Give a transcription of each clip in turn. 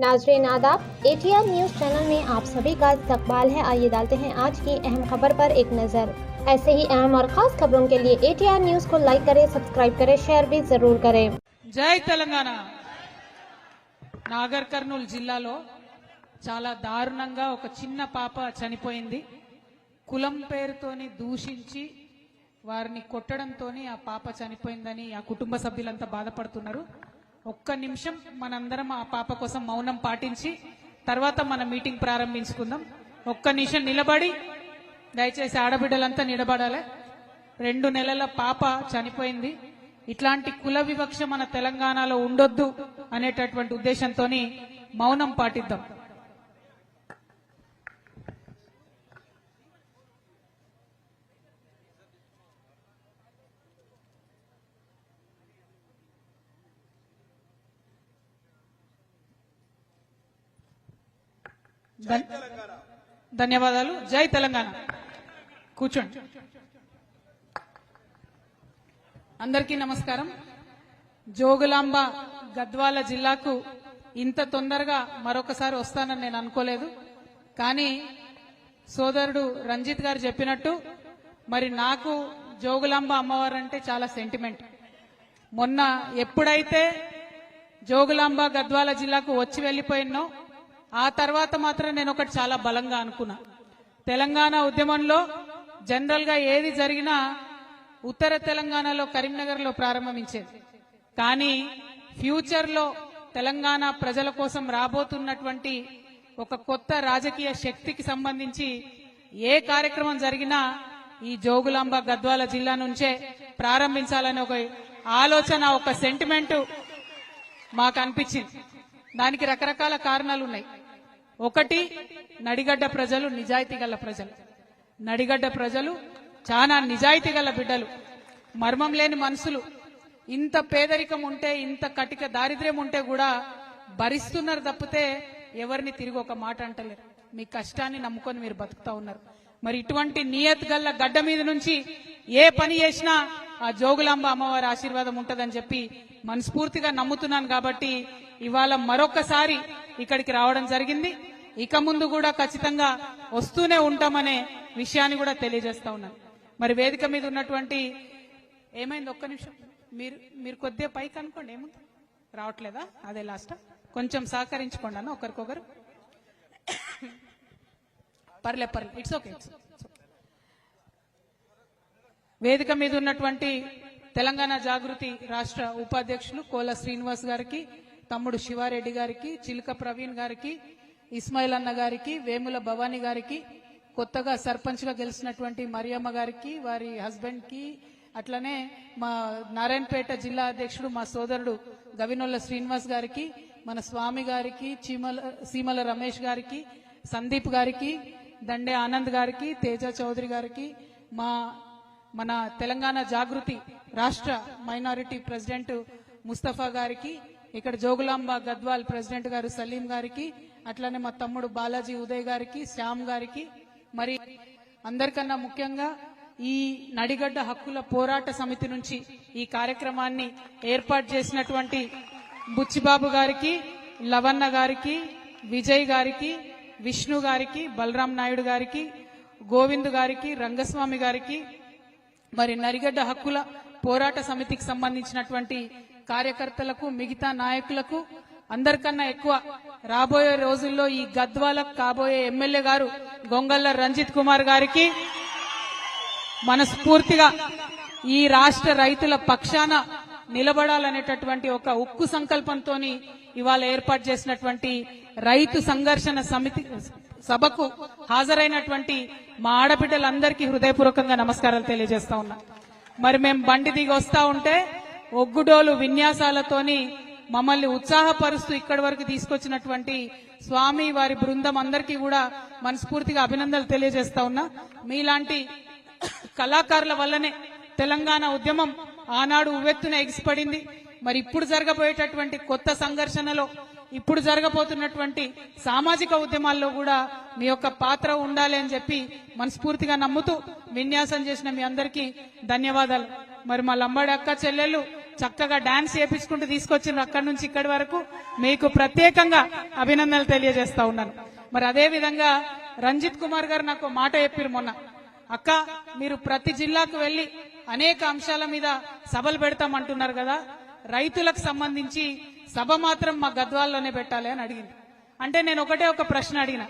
नाजरीन आदाब, ATR news channel में आप सभी का इस्तकबाल है। आइए डालते हैं आज की अहम खबर पर एक नज़र। ऐसे ही अहम और खास खबरों के लिए ATR न्यूज़ को लाइक करें, सब्सक्राइब करें, शेयर भी जरूर करें। जय तेलंगाణ। నాగర్ కర్నూలు జిల్లాలో చాలా దారుణంగా ఒక చిన్న పాప చనిపోయింది. కులం పేరుతోని దూషించి వారిని కొట్టడంతోని ఆ పాప చనిపోయిందని ఆ కుటుంబ సభ్యులంతా బాధపడుతున్నారు. ఒక్క నిమిషం మనందరం ఆ పాప కోసం మౌనం పాటించి తర్వాత మన మీటింగ్ ప్రారంభించుకుందాం. ఒక్క నిమిషం నిలబడి దయచేసి ఆడబిడ్డలంతా నిలబడాలి. 2 నెలల పాప చనిపోయింది. ఇట్లాంటి కుల వివక్ష మన తెలంగాణలో ఉండొద్దు అనేటటువంటి ఉద్దేశంతో మౌనం పాటిద్దాం. ధన్యవాదాలు. జై తెలంగాణ. కూర్చోండి. అందరికీ నమస్కారం. జోగులాంబ గద్వాల జిల్లాకు ఇంత తొందరగా మరొకసారి వస్తానని నేను అనుకోలేదు. కానీ సోదరుడు రంజిత్ గారు చెప్పినట్టు మరి నాకు జోగులాంబ అమ్మవారు అంటే చాలా సెంటిమెంట్. మొన్న ఎప్పుడైతే జోగులాంబ గద్వాల జిల్లాకు వచ్చి వెళ్లిపోయినో ఆ తర్వాత మాత్రం నేను ఒకటి చాలా బలంగా అనుకున్నా. తెలంగాణ ఉద్యమంలో జనరల్ గా ఏది జరిగినా ఉత్తర తెలంగాణలో కరీంనగర్లో ప్రారంభించేది. కానీ ఫ్యూచర్ లో తెలంగాణ ప్రజల కోసం రాబోతున్నటువంటి ఒక కొత్త రాజకీయ శక్తికి సంబంధించి ఏ కార్యక్రమం జరిగినా ఈ జోగులాంబ గద్వాల జిల్లా నుంచే ప్రారంభించాలనే ఒక ఆలోచన, ఒక సెంటిమెంట్ మాకు అనిపించింది. దానికి రకరకాల కారణాలు ఉన్నాయి. ఒకటి, నడిగడ్డ ప్రజలు నిజాయితీ గల ప్రజలు. నడిగడ్డ ప్రజలు చాలా నిజాయితీ గల బిడ్డలు, మర్మం లేని మనుషులు. ఇంత పేదరికం ఉంటే, ఇంత కటిక దారిద్ర్యం ఉంటే కూడా భరిస్తున్నారు తప్పితే ఎవరిని తిరిగి ఒక మాట అంటలేరు. మీ కష్టాన్ని నమ్ముకొని మీరు బతుకుతా ఉన్నారు. మరి ఇటువంటి నియత్ గల్ల గడ్డ మీద నుంచి ఏ పని చేసినా ఆ జోగులాంబ అమ్మవారి ఆశీర్వాదం ఉంటదని చెప్పి మనస్ఫూర్తిగా నమ్ముతున్నాను. కాబట్టి ఇవాళ మరొకసారి ఇక్కడికి రావడం జరిగింది. ఇక ముందు కూడా ఖచ్చితంగా వస్తూనే ఉంటామనే విషయాన్ని కూడా తెలియజేస్తా ఉన్నాను. మరి వేదిక మీద ఉన్నటువంటి ఏమైంది, ఒక్క నిమిషం మీరు కొద్దిగా పైకి అనుకోండి. ఏముంది, రావట్లేదా? అదే లాస్ట్. కొంచెం సహకరించుకోండి అన్న ఒకరికొకరు. పర్లే, ఇట్స్ ఓకే. వేదిక మీద ఉన్నటువంటి తెలంగాణ జాగృతి రాష్ట్ర ఉపాధ్యక్షులు కోల శ్రీనివాస్ గారికి, తమ్ముడు శివారెడ్డి గారికి, చిలుక ప్రవీణ్ గారికి, ఇస్మాయిల్ అన్న గారికి, వేముల భవానీ గారికి, కొత్తగా సర్పంచ్ గా గెలిచినటువంటి మరియమ్మ గారికి, వారి హస్బెండ్ కి, అట్లనే మా నారాయణపేట జిల్లా అధ్యక్షుడు మా సోదరుడు గవినొల్ల శ్రీనివాస్ గారికి, మన స్వామి గారికి, సీమల రమేష్ గారికి, సందీప్ గారికి, దండే ఆనంద్ గారికి, తేజ చౌదరి గారికి, మన తెలంగాణ జాగృతి రాష్ట్ర మైనారిటీ ప్రెసిడెంట్ ముస్తఫా గారికి, ఇక్కడ జోగులాంబ గద్వాల్ ప్రెసిడెంట్ గారు సలీం గారికి, అట్లానే మా తమ్ముడు బాలాజీ ఉదయ్ గారికి, శ్యామ్ గారికి, మరి అందరికన్నా ముఖ్యంగా ఈ నడిగడ్డ హక్కుల పోరాట సమితి నుంచి ఈ కార్యక్రమాన్ని ఏర్పాటు చేసినటువంటి బుచ్చిబాబు గారికి, లవన్న గారికి, విజయ్ గారికి, విష్ణు గారికి, బలరాం నాయుడు గారికి, గోవింద్ గారికి, రంగస్వామి గారికి, మరి నడిగడ్డ హక్కుల పోరాట సమితికి సంబంధించినటువంటి కార్యకర్తలకు, మిగతా నాయకులకు, అందరికన్నా ఎక్కువ రాబోయే రోజుల్లో ఈ గద్వాలకు కాబోయే ఎమ్మెల్యే గారు గొంగళ్ళ రంజిత్ కుమార్ గారికి మనస్ఫూర్తిగా ఈ రాష్ట్ర రైతుల పక్షాన నిలబడాలనేటటువంటి ఒక ఉక్కు సంకల్పంతో ఇవాళ ఏర్పాటు చేసినటువంటి రైతు సంఘర్షణ సమితి సభకు హాజరైనటువంటి మా ఆడబిడ్డలందరికీ హృదయపూర్వకంగా నమస్కారాలు తెలియజేస్తా ఉన్నా. మరి మేము బండి దిగి వస్తా ఉంటే ఒగ్గుడోలు విన్యాసాలతోని మమ్మల్ని ఉత్సాహపరుస్తూ ఇక్కడి వరకు తీసుకొచ్చినటువంటి స్వామి వారి బృందం అందరికీ కూడా మనస్ఫూర్తిగా అభినందనలు తెలియజేస్తా ఉన్నా. మీలాంటి కళాకారుల వల్లనే తెలంగాణ ఉద్యమం ఆనాడు ఉవ్వెత్తున ఎగిసిపడింది. మరి ఇప్పుడు జరగబోయేటటువంటి కొత్త సంఘర్షణలో, ఇప్పుడు జరగబోతున్నటువంటి సామాజిక ఉద్యమాల్లో కూడా మీ యొక్క పాత్ర ఉండాలి అని చెప్పి మనస్ఫూర్తిగా నమ్ముతూ విన్యాసం చేసిన మీ అందరికీ ధన్యవాదాలు. మరి మా లంబాడి అక్క చెల్లెళ్ళు చక్కగా డాన్స్ చేపించుకుంటూ తీసుకొచ్చిండ్రు అక్కడి నుంచి ఇక్కడి వరకు మీకు ప్రత్యేకంగా అభినందనలు తెలియజేస్తా ఉన్నాను. మరి అదే విధంగా రంజిత్ కుమార్ గారు నాకు మాట చెప్పారు మొన్న, అక్క మీరు ప్రతి జిల్లాకు వెళ్లి అనేక అంశాల మీద సభలు పెడతామంటున్నారు కదా, రైతులకు సంబంధించి సభ మాత్రం మా గద్వాల్లోనే పెట్టాలి అని అడిగింది. అంటే నేను ఒకటే ఒక ప్రశ్న అడిగిన,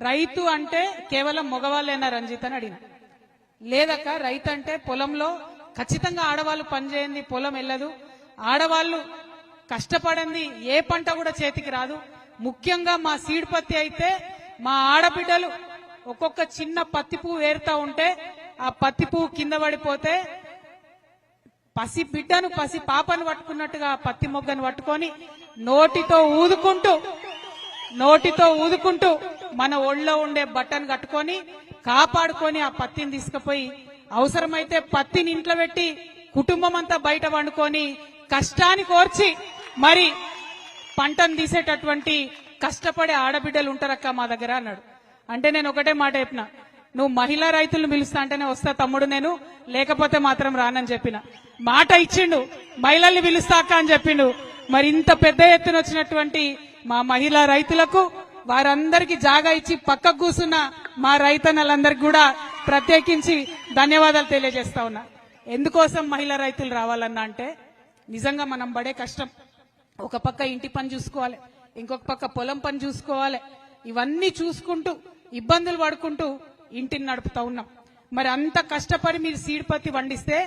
రైతు అంటే కేవలం మగవాళ్ళేనా రంజిత్ అని అడిగిన. లేదక్క, రైతు అంటే పొలంలో ఖచ్చితంగా ఆడవాళ్ళు పనిచేయండి, పొలం వెళ్ళదు, ఆడవాళ్ళు కష్టపడింది ఏ పంట కూడా చేతికి రాదు. ముఖ్యంగా మా సీడ్ పత్తి అయితే మా ఆడబిడ్డలు ఒక్కొక్క చిన్న పత్తి పువ్వు ఏరుతా ఉంటే ఆ పత్తి పువ్వు కింద పడిపోతే పసి బిడ్డను పసి పాపను పట్టుకున్నట్టుగా పత్తి మొగ్గను పట్టుకొని నోటితో ఊదుకుంటూ మన ఒళ్ళో ఉండే బట్టను కట్టుకొని కాపాడుకొని ఆ పత్తిని తీసుకుపోయి అవసరమైతే పత్తిని ఇంట్లో పెట్టి కుటుంబం అంతా బయట వండుకొని కష్టాన్ని కోర్చి మరి పంటను తీసేటటువంటి కష్టపడే ఆడబిడ్డలు ఉంటారక్క మా దగ్గర అన్నాడు. అంటే నేను ఒకటే మాట చెప్పిన, నువ్వు మహిళా రైతులను పిలుస్తా అంటేనే వస్తా తమ్ముడు నేను, లేకపోతే మాత్రం రానని చెప్పిన. మాట ఇచ్చిండు, మహిళల్ని పిలుస్తాక అని చెప్పిండు. మరి ఇంత పెద్ద ఎత్తున వచ్చినటువంటి మా మహిళా రైతులకు వారందరికీ జాగా ఇచ్చి పక్కకు కూర్చున్న మా రైతన్నలందరికీ కూడా ప్రత్యేకించి ధన్యవాదాలు తెలియజేస్తా ఉన్నా. ఎందుకోసం మహిళా రైతులు రావాలన్నా అంటే నిజంగా మనం పడే కష్టం, ఒక పక్క ఇంటి పని చూసుకోవాలి, ఇంకొక పక్క పొలం పని చూసుకోవాలి, ఇవన్నీ చూసుకుంటూ ఇబ్బందులు పడుకుంటూ ఇంటిని నడుపుతా ఉన్నాం. మరి అంత కష్టపడి మీరు సీడ్ పత్తి పండిస్తే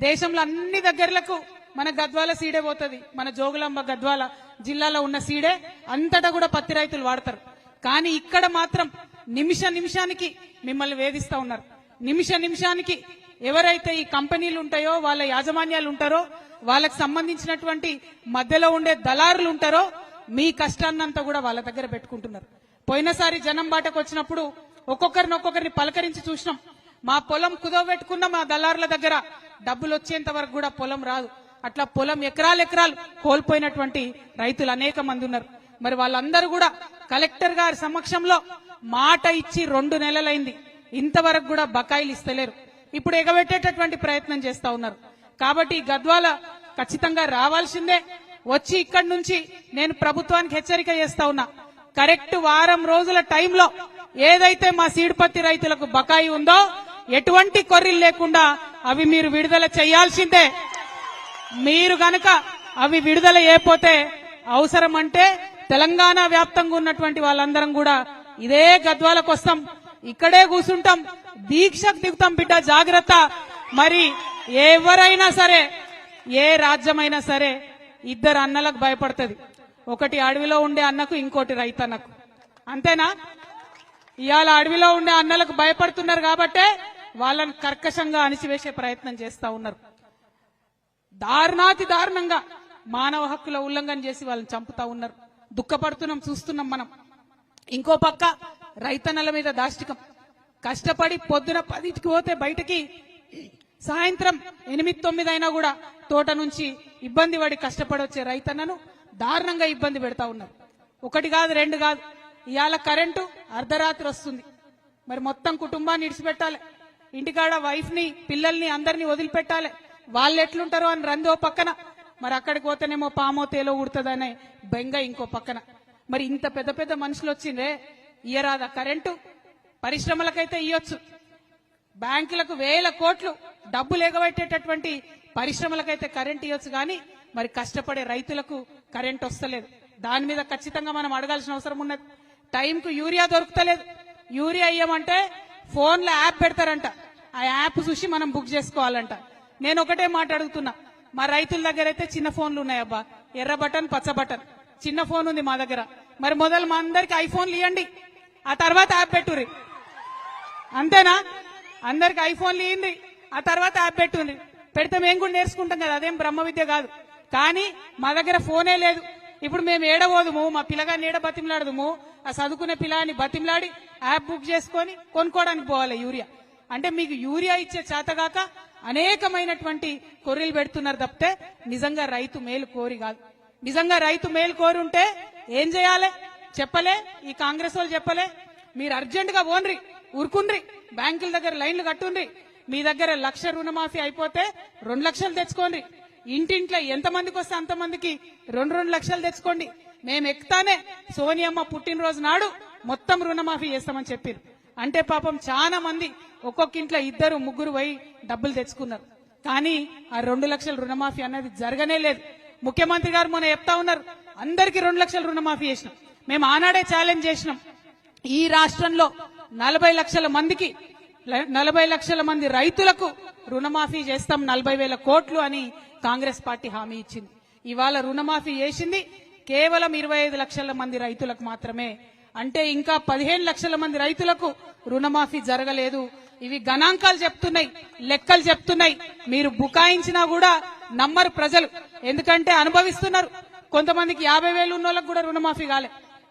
దేశంలో అన్ని దగ్గరలకు మన గద్వాల సీడే పోతుంది. మన జోగులాంబ గద్వాల జిల్లాలో ఉన్న సీడే అంతటా కూడా పత్తి రైతులు వాడతారు. కానీ ఇక్కడ మాత్రం నిమిషానికి మిమ్మల్ని వేధిస్తా ఉన్నారు. నిమిషానికి ఎవరైతే ఈ కంపెనీలు ఉంటాయో వాళ్ళ యాజమాన్యాలు ఉంటారో వాళ్ళకి సంబంధించినటువంటి మధ్యలో ఉండే దళారులు ఉంటారో మీ కష్టాన్నంతా కూడా వాళ్ళ దగ్గర పెట్టుకుంటున్నారు. పోయినసారి జనం బాటకు వచ్చినప్పుడు ఒక్కొక్కరిని పలకరించి చూసినాం. మా పొలం కుదవబెట్టుకున్న మా దళారుల దగ్గర డబ్బులు వచ్చేంత వరకు కూడా పొలం రాదు. అట్లా పొలం ఎకరాలు కోల్పోయినటువంటి రైతులు అనేక మంది ఉన్నారు. మరి వాళ్ళందరూ కూడా కలెక్టర్ గారి సమక్షంలో మాట ఇచ్చి 2 నెలలైంది, ఇంతవరకు కూడా బకాయిలు ఇస్తలేరు. ఇప్పుడు ఎగబెట్టేటటువంటి ప్రయత్నం చేస్తా ఉన్నారు. కాబట్టి గద్వాల ఖచ్చితంగా రావాల్సిందే. వచ్చి ఇక్కడి నుంచి నేను ప్రభుత్వానికి హెచ్చరిక చేస్తా ఉన్నా, కరెక్ట్ వారం రోజుల టైంలో ఏదైతే మా సీడ్ పత్తి రైతులకు బకాయి ఉందో ఎటువంటి కొర్రీలు లేకుండా అవి మీరు విడుదల చేయాల్సిందే. మీరు గనక అవి విడుదల చేయకపోతే అవసరం అంటే తెలంగాణ వ్యాప్తంగా ఉన్నటువంటి వాళ్ళందరం కూడా ఇదే గద్వాలకు వస్తాం, ఇక్కడే కూర్చుంటాం, దీక్షకు దిగుతాం. బిడ్డ జాగ్రత్త. మరి ఎవరైనా సరే, ఏ రాజ్యమైనా సరే 2 అన్నలకు భయపడుతుంది. ఒకటి అడవిలో ఉండే అన్నకు, ఇంకోటి రైతన్నకు. అంతేనా? ఇవాళ అడవిలో ఉండే అన్నలకు భయపడుతున్నారు కాబట్టే వాళ్ళని కర్కశంగా అణిచివేసే ప్రయత్నం చేస్తా ఉన్నారు. దారుణాతి దారుణంగా మానవ హక్కుల ఉల్లంఘన చేసి వాళ్ళని చంపుతా ఉన్నారు. దుఃఖపడుతున్నాం, చూస్తున్నాం మనం. ఇంకో పక్క రైతన్నల మీద దాష్టికం. కష్టపడి పొద్దున 10కి పోతే బయటకి సాయంత్రం 8-9 అయినా కూడా తోట నుంచి ఇబ్బంది పడి కష్టపడి వచ్చే రైతన్నను దారుణంగా ఇబ్బంది పెడతా ఉన్నారు. 1 కాదు 2 కాదు. ఇవాళ కరెంటు అర్ధరాత్రి వస్తుంది. మరి మొత్తం కుటుంబాన్ని ఇడిచిపెట్టాలి, ఇంటికాడ వైఫ్ ని పిల్లల్ని అందరినీ వదిలిపెట్టాలి. వాళ్ళు ఎట్లుంటారో అని రందో పక్కన, మరి అక్కడికి పోతేనేమో పామో తేలో ఉడుతుందనే బెంగ ఇంకో పక్కన. మరి ఇంత పెద్ద పెద్ద మనుషులు వచ్చిందే, ఇయ్యరాదా కరెంటు? పరిశ్రమలకైతే ఇయ్యొచ్చు, బ్యాంకులకు 1000 కోట్లు డబ్బులు ఎగబెట్టేటటువంటి పరిశ్రమలకైతే కరెంట్ ఇవ్వచ్చు. కానీ మరి కష్టపడే రైతులకు కరెంట్ వస్తలేదు. దాని మీద ఖచ్చితంగా మనం అడగాల్సిన అవసరం ఉన్నది. టైంకు యూరియా దొరుకుతలేదు. యూరియా ఇయ్యమంటే ఫోన్లో యాప్ పెడతారంట, ఆ యాప్ చూసి మనం బుక్ చేసుకోవాలంట. నేను ఒకటే మాట అడుగుతున్నా, మా రైతుల దగ్గర అయితే చిన్న ఫోన్లు ఉన్నాయి అబ్బా, ఎర్ర బటన్ పచ్చ బటన్ చిన్న ఫోన్ ఉంది మా దగ్గర. మరి మొదలు మా అందరికి ఐఫోన్లు ఇవ్వండి, ఆ తర్వాత యాప్ పెట్టుర్రి. అంతేనా? అందరికి ఐఫోన్లు ఇవ్వండి, ఆ తర్వాత యాప్ పెట్టుండ్రి. పెడితే మేము కూడా నేర్చుకుంటాం కదా, అదేం బ్రహ్మ విద్య కాదు. కానీ మా దగ్గర ఫోనే లేదు. ఇప్పుడు మేము ఏడబోదుము, మా పిల్లగాన్ని ఏడ బతిమలాడదుము, ఆ చదువుకునే పిల్లని బతిమలాడి యాప్ బుక్ చేసుకొని కొనుక్కోవడానికి పోవాలి యూరియా. అంటే మీకు యూరియా ఇచ్చే చేతగాక అనేకమైనటువంటి కొర్రీలు పెడుతున్నారు తప్పితే నిజంగా రైతు మేలు కోరి కాదు. నిజంగా రైతు మేలు కోరి ఉంటే ఏం చేయాలి చెప్పలే, ఈ కాంగ్రెస్ వాళ్ళు చెప్పలే. మీరు అర్జెంట్ గా ఓన్రి ఊరుకుండ్రి, బ్యాంకుల దగ్గర లైన్లు కట్టుండ్రి. మీ దగ్గర 1,00,000 రుణమాఫీ అయిపోతే 2 లక్షలు తెచ్చుకోండి. ఇంటింట్లో ఎంతమందికి వస్తే అంతమందికి 2 లక్షలు తెచ్చుకోండి. మేము ఎక్కుతానే సోనియమ్మ పుట్టినరోజు నాడు మొత్తం రుణమాఫీ చేస్తామని చెప్పారు. అంటే పాపం చాలా మంది ఒక్కొక్క ఇంట్లో 2, 3 పోయి డబ్బులు తెచ్చుకున్నారు. కానీ ఆ 2 లక్షల రుణమాఫీ అన్నది జరగనే లేదు. ముఖ్యమంత్రి గారు మొన్న చెప్తా ఉన్నారు, అందరికీ 2 లక్షల రుణమాఫీ చేసినాం. మేము ఆనాడే ఛాలెంజ్ చేసినాం, ఈ రాష్ట్రంలో 40 లక్షల మందికి 40 లక్షల మంది రైతులకు రుణమాఫీ చేస్తాం 40,000 కోట్లు అని కాంగ్రెస్ పార్టీ హామీ ఇచ్చింది. ఇవాళ రుణమాఫీ చేసింది కేవలం 25 లక్షల మంది రైతులకు మాత్రమే. అంటే ఇంకా 15 లక్షల మంది రైతులకు రుణమాఫీ జరగలేదు. ఇవి గణాంకాలు చెప్తున్నాయి, లెక్కలు చెప్తున్నాయి. మీరు బుకాయించినా కూడా నమ్మరు ప్రజలు, ఎందుకంటే అనుభవిస్తున్నారు. కొంతమందికి 50,000 ఉన్న వాళ్ళకు కూడా రుణమాఫీ కాలే,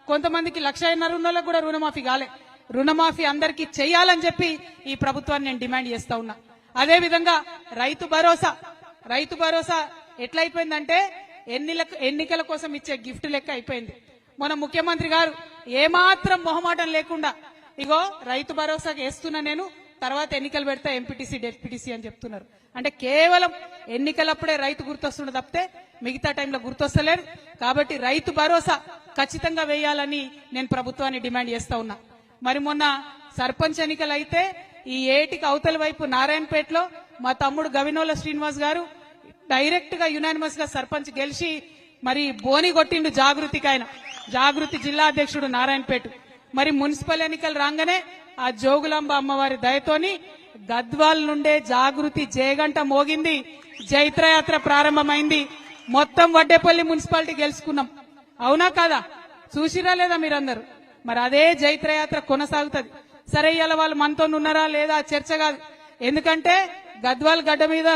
కొంతమందికి 1,50,000 ఉన్న వాళ్ళకు కూడా రుణమాఫీ కాలే. రుణమాఫీ అందరికీ చేయాలని చెప్పి ఈ ప్రభుత్వాన్ని నేను డిమాండ్ చేస్తా ఉన్నా. అదే విధంగా రైతు భరోసా ఎట్లయిపోయిందంటే ఎన్నికల కోసం ఇచ్చే గిఫ్ట్ లెక్క అయిపోయింది. మన ముఖ్యమంత్రి గారు ఏమాత్రం మొహమాటం లేకుండా ఇగో రైతు భరోసాకి వేస్తున్నా నేను, తర్వాత ఎన్నికలు పెడతా ఎంపీటీసీ డెప్యూటీసీ అని చెప్తున్నారు. అంటే కేవలం ఎన్నికలప్పుడే రైతు గుర్తొస్తుండే తప్పితే మిగతా టైంలో గుర్తొస్తలేదు. కాబట్టి రైతు భరోసా ఖచ్చితంగా వేయాలని నేను ప్రభుత్వాన్ని డిమాండ్ చేస్తా ఉన్నా. మరి మొన్న సర్పంచ్ ఎన్నికలు అయితే ఈ ఏటికి అవతల వైపు నారాయణపేటలో మా తమ్ముడు గవినోల శ్రీనివాస్ గారు డైరెక్ట్ గా యునానిమస్ గా సర్పంచ్ గెలిచి మరి బోని కొట్టిండు జాగృతికి. ఆయన జాగృతి జిల్లా అధ్యక్షుడు నారాయణపేట. మరి మున్సిపల్ ఎన్నికలు రాగానే ఆ జోగులాంబ అమ్మవారి దయతోని గద్వాల్ నుండే జాగృతి జయగంట మోగింది, జైత్రయాత్ర ప్రారంభమైంది. మొత్తం వడ్డేపల్లి మున్సిపాలిటీ గెలుచుకున్నాం. అవునా కాదా? చూసిరా లేదా మీరందరూ? మరి అదే జైత్రయాత్ర కొనసాగుతుంది. సరే ఇవాళ వాళ్ళు మనతో ఉన్నారా లేదా చర్చ కాదు, ఎందుకంటే గద్వాల్ గడ్డ మీద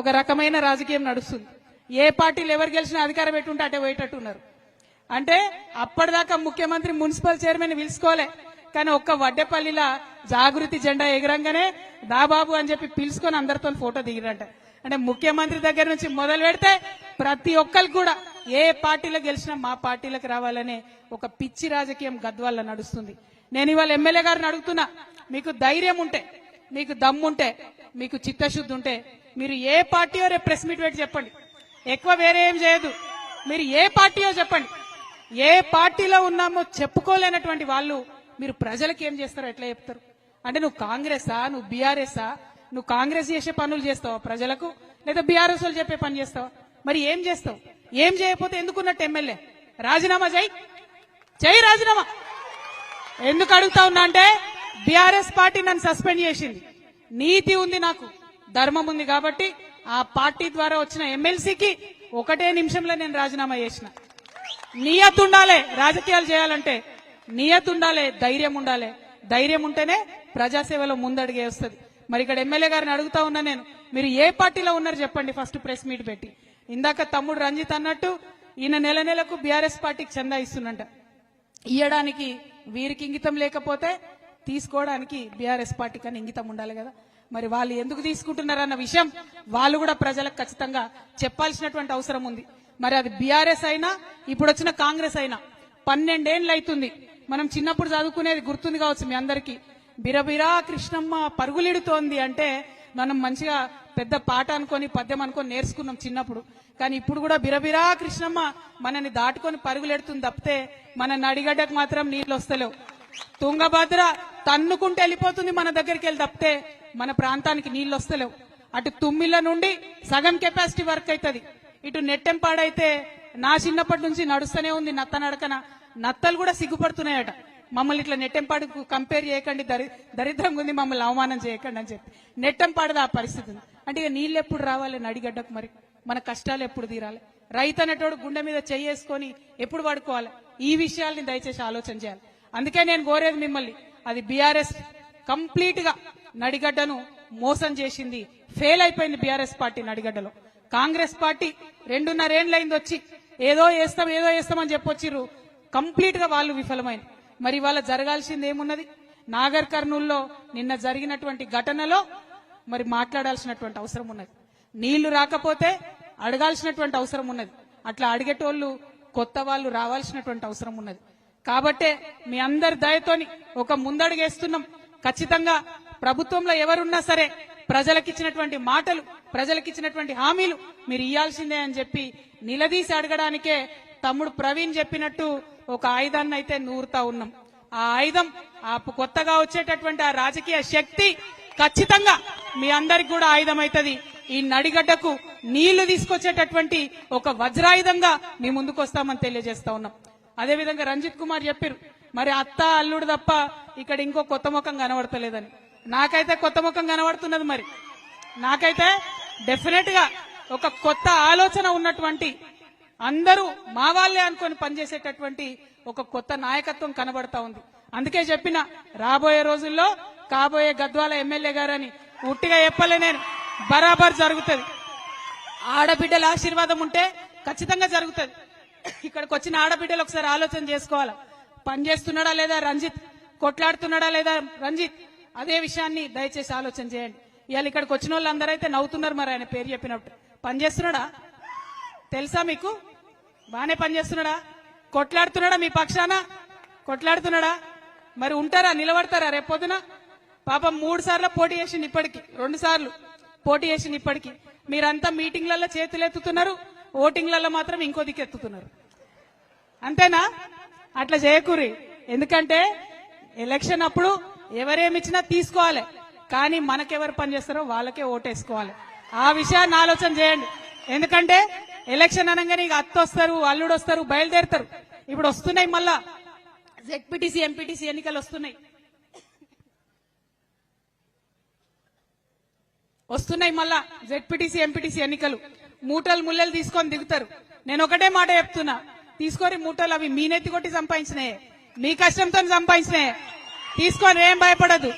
ఒక రకమైన రాజకీయం నడుస్తుంది. ఏ పార్టీలు ఎవరు గెలిచినా అధికారం పెట్టుంటే అటే పోయేటట్టు ఉన్నారు. అంటే అప్పటిదాకా ముఖ్యమంత్రి మున్సిపల్ చైర్మన్ పిలుచుకోలే, కానీ ఒక్క వడ్డేపల్లిలా జాగృతి జెండా ఎగరంగానే దాబాబు అని చెప్పి పిలుచుకొని అందరితో ఫోటో దిగిరంట. అంటే ముఖ్యమంత్రి దగ్గర నుంచి మొదలు పెడితే ప్రతి ఒక్కరికి కూడా ఏ పార్టీలో గెలిచినా మా పార్టీలకు రావాలనే ఒక పిచ్చి రాజకీయం గద్వాల్లో నడుస్తుంది. నేను ఇవాళ ఎమ్మెల్యే గారిని అడుగుతున్నా, మీకు ధైర్యం ఉంటే, మీకు దమ్ముంటే, మీకు చిత్తశుద్ధి ఉంటే మీరు ఏ పార్టీయో రేపు ప్రెస్ మీట్ పెట్టి చెప్పండి. ఎక్కువ వేరే ఏం చేయదు, మీరు ఏ పార్టీయో చెప్పండి. ఏ పార్టీలో ఉన్నామో చెప్పుకోలేనటువంటి వాళ్ళు మీరు ప్రజలకు ఏం చేస్తారో ఎట్లా చెప్తారు? అంటే నువ్వు కాంగ్రెసా, నువ్వు బీఆర్ఎస్ఆ? నువ్వు కాంగ్రెస్ చేసే పనులు చేస్తావా ప్రజలకు, లేదా బీఆర్ఎస్ వాళ్ళు చెప్పే పని చేస్తావా? మరి ఏం చేస్తావు? ఏం చేయకపోతే ఎందుకున్నట్టు ఎమ్మెల్యే? రాజీనామా చేయి రాజీనామా. ఎందుకు అడుగుతా ఉన్నా అంటే బీఆర్ఎస్ పార్టీ నన్ను సస్పెండ్ చేసింది. నీతి ఉంది, నాకు ధర్మం ఉంది కాబట్టి ఆ పార్టీ ద్వారా వచ్చిన ఎమ్మెల్సీకి 1 నిమిషంలో నేను రాజీనామా చేసిన. నియత్ ఉండాలి, రాజకీయాలు చేయాలంటే నియత్ ఉండాలి, ధైర్యం ఉండాలి. ధైర్యం ఉంటేనే ప్రజాసేవలో ముందడిగే వస్తుంది. మరి ఇక్కడ ఎమ్మెల్యే గారిని అడుగుతా ఉన్నా నేను, మీరు ఏ పార్టీలో ఉన్నారు చెప్పండి ఫస్ట్ ప్రెస్ మీట్ పెట్టి. ఇందాక తమ్ముడు రంజిత్ అన్నట్టు ఈయన నెలకు బీఆర్ఎస్ పార్టీకి చందా ఇస్తున్నంట. ఇయ్యడానికి వీరికి ఇంగితం లేకపోతే తీసుకోవడానికి బీఆర్ఎస్ పార్టీ కానీ ఇంగితం ఉండాలి కదా. మరి వాళ్ళు ఎందుకు తీసుకుంటున్నారన్న విషయం వాళ్ళు కూడా ప్రజలకు ఖచ్చితంగా చెప్పాల్సినటువంటి అవసరం ఉంది. మరి అది బీఆర్ఎస్ అయినా ఇప్పుడు వచ్చిన కాంగ్రెస్ అయినా 12 ఏళ్ళు అవుతుంది. మనం చిన్నప్పుడు చదువుకునేది గుర్తుంది కావచ్చు మీ అందరికీ, బిరబిరా కృష్ణమ్మ పరుగులిడుతోంది అంటే మనం మంచిగా పెద్ద పాట అనుకొని పద్యం అనుకొని నేర్చుకున్నాం చిన్నప్పుడు. కానీ ఇప్పుడు కూడా బిరబిరా కృష్ణమ్మ మనని దాటుకొని పరుగులెడుతుంది తప్పితే మన నడిగడ్డకు మాత్రం నీళ్లు వస్తలేవు. తుంగభద్ర తన్నుకుంటూ వెళ్ళిపోతుంది మన దగ్గరికి వెళ్ళి తప్పితే మన ప్రాంతానికి నీళ్లు వస్తలేవు. అటు తుమ్మిళ్ళ నుండి సగం కెపాసిటీ వర్క్ అవుతుంది, ఇటు నెట్టెంపాడైతే నా చిన్నప్పటి నుంచి నడుస్తూనే ఉంది నత్త నడకన. నత్తలు కూడా సిగ్గుపడుతున్నాయట, మమ్మల్ని ఇట్లా నెట్టెంపాడుకు కంపేర్ చేయకండి, దరిద్రంగా ఉంది, మమ్మల్ని అవమానం చేయకండి అని చెప్పి. నెట్టెంపాడది ఆ పరిస్థితి ఉంది. అంటే ఇక నీళ్ళు ఎప్పుడు రావాలి నడిగడ్డకు? మరి మన కష్టాలు ఎప్పుడు తీరాలి? రైతు అనేటోడు గుండె మీద చెయ్యేసుకొని ఎప్పుడు పడుకోవాలి? ఈ విషయాల్ని దయచేసి ఆలోచన చేయాలి. అందుకే నేను కోరేది మిమ్మల్ని, అది బీఆర్ఎస్ కంప్లీట్ గా నడిగడ్డను మోసం చేసింది, ఫెయిల్ అయిపోయింది బీఆర్ఎస్ పార్టీ నడిగడ్డలో. కాంగ్రెస్ పార్టీ 2.5 ఏళ్లైంది వచ్చి ఏదో చేస్తామని చెప్పొచ్చిర్రు, కంప్లీట్ గా వాళ్ళు విఫలమైంది. మరి వాళ్ళ జరగాల్సింది ఏమున్నది? నాగర్ కర్నూల్లో నిన్న జరిగినటువంటి ఘటనలో మరి మాట్లాడాల్సినటువంటి అవసరం ఉన్నది. నీళ్లు రాకపోతే అడగాల్సినటువంటి అవసరం ఉన్నది. అట్లా అడిగేటోళ్లు కొత్త వాళ్ళు రావాల్సినటువంటి అవసరం ఉన్నది. కాబట్టే మీ అందరి దయతోని ఒక ముందడుగేస్తున్నాం. ఖచ్చితంగా ప్రభుత్వంలో ఎవరున్నా సరే ప్రజలకిచ్చినటువంటి మాటలు, ప్రజలకిచ్చినటువంటి హామీలు మీరు ఇయ్యాల్సిందే అని చెప్పి నిలదీసి అడగడానికే తమ్ముడు ప్రవీణ్ చెప్పినట్టు ఒక ఆయుధాన్ని అయితే నూరుతా ఉన్నాం. ఆ ఆయుధం, ఆ కొత్తగా వచ్చేటటువంటి ఆ రాజకీయ శక్తి ఖచ్చితంగా మీ అందరికి కూడా ఆయుధం అవుతుంది. ఈ నడిగడ్డకు నీళ్లు తీసుకొచ్చేటటువంటి ఒక వజ్రాయుధంగా మీ ముందుకు వస్తామని తెలియజేస్తా ఉన్నాం. అదేవిధంగా రంజిత్ కుమార్ చెప్పారు, మరి అత్త అల్లుడు తప్ప ఇక్కడ ఇంకో కొత్త ముఖం కనబడతలేదని. నాకైతే కొత్త ముఖం కనబడుతున్నది. మరి నాకైతే డెఫినెట్ గా ఒక కొత్త ఆలోచన ఉన్నటువంటి, అందరూ మా వాళ్ళే అనుకొని పనిచేసేటటువంటి ఒక కొత్త నాయకత్వం కనబడతా ఉంది. అందుకే చెప్పిన రాబోయే రోజుల్లో కాబోయే గద్వాల ఎమ్మెల్యే గారని ఉట్టిగా చెప్పలే నేను, బరాబర్ జరుగుతుంది. ఆడబిడ్డల ఆశీర్వాదం ఉంటే ఖచ్చితంగా జరుగుతుంది. ఇక్కడికి వచ్చిన ఆడబిడ్డలు ఒకసారి ఆలోచన చేసుకోవాలా, పనిచేస్తున్నాడా లేదా రంజిత్, కొట్లాడుతున్నాడా లేదా రంజిత్, అదే విషయాన్ని దయచేసి ఆలోచన చేయండి. ఇవాళ ఇక్కడికి వచ్చిన వాళ్ళందరూ అయితే నవ్వుతున్నారు. మరి ఆయన పేరు చెప్పినప్పుడు పనిచేస్తున్నాడా తెలుసా మీకు? బానే పనిచేస్తున్నాడా? కొట్లాడుతున్నాడా? మీ పక్షాన కొట్లాడుతున్నాడా? మరి ఉంటారా, నిలబడతారా రేపు పొద్దున? పాపం 3 సార్లు పోటీ చేసింది, ఇప్పటికి 2 సార్లు పోటీ చేసింది. ఇప్పటికి మీరంతా మీటింగ్లలో చేతులు ఎత్తుతున్నారు, ఓటింగ్లలో మాత్రం ఇంకో దిక్కు ఎత్తుతున్నారు. అంతేనా? అట్లా చేయకూరి. ఎందుకంటే ఎలక్షన్ అప్పుడు ఎవరేమిచ్చినా తీసుకోవాలి, కానీ మనకెవరు పనిచేస్తారో వాళ్ళకే ఓటేసుకోవాలి. ఆ విషయాన్ని ఆలోచన చేయండి. ఎందుకంటే ఎలక్షన్ అనగానే ఇక అత్త వస్తారు, అల్లుడు వస్తారు, బయలుదేరుతారు. ఇప్పుడు వస్తున్నాయి, మళ్ళా జెడ్పీటీసీ ఎంపీటీసీ ఎన్నికలు వస్తున్నాయి. మళ్ళా జెడ్పీటీసీ ఎంపీటీసీ ఎన్నికలు. మూటలు ముల్లెలు తీసుకొని దిగుతారు. నేను ఒకటే మాట చెప్తున్నా, తీసుకొని మూటలు అవి మీ నెత్తి కొట్టి సంపాదించినాయే, మీ కష్టంతో సంపాదించినాయే, తీసుకొని ఏం భయపడదు.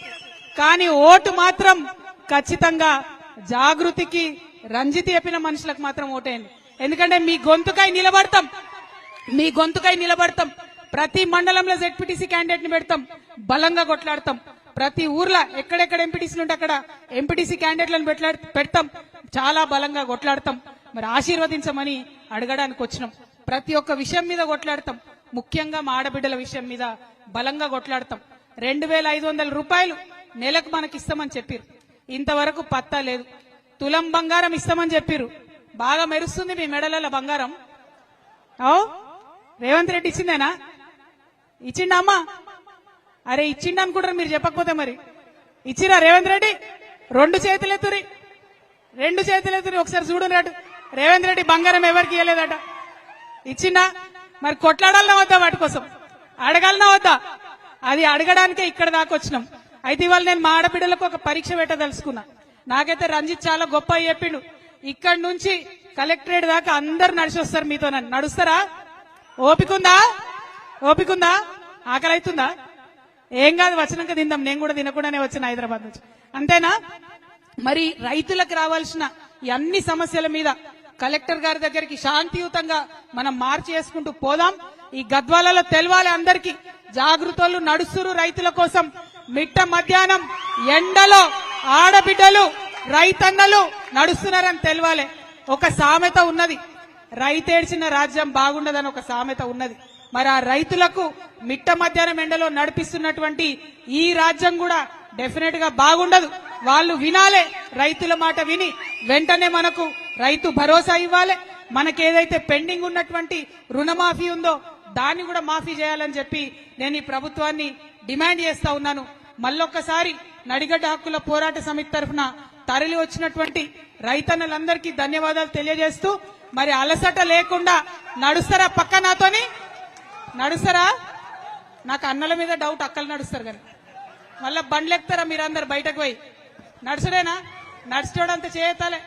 కానీ ఓటు మాత్రం ఖచ్చితంగా జాగృతికి, రంజిత్ చెప్పిన మనుషులకు మాత్రం ఓటేయండి. ఎందుకంటే మీ గొంతుకై నిలబడతాం, మీ గొంతుకై నిలబడతాం. ప్రతి మండలంలో జెడ్పీటీసీ క్యాండిడేట్ ని పెడతాం, బలంగా కొట్లాడతాం. ప్రతి ఊర్లో ఎక్కడెక్కడ ఎంపీటీసీలు ఉంటే అక్కడ ఎంపీటీసీ క్యాండిడేట్లను పెడతాం, చాలా బలంగా కొట్లాడతాం. మరి ఆశీర్వదించమని అడగడానికి వచ్చినాం. ప్రతి ఒక్క విషయం మీద కొట్లాడతాం, ముఖ్యంగా మా ఆడబిడ్డల విషయం మీద బలంగా కొట్లాడతాం. 2500 రూపాయలు నెలకు మనకి ఇస్తామని చెప్పారు, ఇంతవరకు పత్తా లేదు. తులం బంగారం ఇస్తామని చెప్పారు, బాగా మెరుస్తుంది మీ మెడల బంగారం. రేవంత్ రెడ్డి ఇచ్చిందేనా? ఇచ్చిండా అమ్మా? అరే ఇచ్చిండ అనుకుంటారు మీరు, చెప్పకపోతే మరి ఇచ్చిరా రేవంత్ రెడ్డి? 2 చేతులెత్తురి, 2 చేతులెత్తురి, ఒకసారి చూడరాడు. రేవంత్ రెడ్డి బంగారం ఎవరికి ఇవ్వలేదట, ఇచ్చిండా? మరి కొట్లాడాలన్నా వద్దా? వాటి కోసం అడగాలన్నా వద్దా? అది అడగడానికే ఇక్కడ దాకా వచ్చినాం. అయితే ఇవాళ నేను మా ఆడబిడ్డలకు ఒక పరీక్ష పెట్టదలుచుకున్నా. నాకైతే రంజిత్ చాలా గొప్ప చెప్పిండు, ఇక్కడి నుంచి కలెక్టరేట్ దాకా అందరు నడిచి వస్తారు మీతో. నన్ను నడుస్తారా? ఓపికందా? ఓపికందా? ఆకలి అవుతుందా? ఏం కాదు, వచ్చినాక తిందాం. నేను కూడా తినకుండానే వచ్చిన హైదరాబాద్ నుంచి, అంతేనా? మరి రైతులకు రావాల్సిన ఈ అన్ని సమస్యల మీద కలెక్టర్ గారి దగ్గరికి శాంతియుతంగా మనం మార్చి చేసుకుంటూ పోదాం. ఈ గద్వాలలో తెలవాలి అందరికీ, జాగృతోళ్ళు నడుస్తురు రైతుల కోసం. మిట్ట మధ్యాహ్నం ఎండలో ఆడబిడ్డలు, రైతన్నలు నడుస్తున్నారని తెలవాలి. ఒక సామెత ఉన్నది, రైతేడ్చిన రాజ్యం బాగుండదని ఒక సామెత ఉన్నది. మరి ఆ రైతులకు మిట్ట మధ్యాహ్నం ఎండలో నడిపిస్తున్నటువంటి ఈ రాజ్యం కూడా డెఫినెట్ గా బాగుండదు. వాళ్ళు వినాలే, రైతుల మాట విని వెంటనే మనకు రైతు భరోసా ఇవ్వాలి. మనకేదైతే పెండింగ్ ఉన్నటువంటి రుణమాఫీ ఉందో దాన్ని కూడా మాఫీ చేయాలని చెప్పి నేను ఈ ప్రభుత్వాన్ని డిమాండ్ చేస్తా ఉన్నాను. మళ్ళొక్కసారి నడిగడ్డ హక్కుల పోరాట సమితి తరఫున తరలి వచ్చినటువంటి రైతన్నలందరికీ ధన్యవాదాలు తెలియజేస్తూ, మరి అలసట లేకుండా నడుస్తారా? పక్క నాతోని నడుస్తారా? నాకు అన్నల మీద డౌట్, అక్కలు నడుస్తారు కానీ మళ్ళా బండ్లు ఎక్కుతారా మీరందరు బయటకు పోయి? నడుచుడేనా? నడిచేవాడంతా చేయతాలే.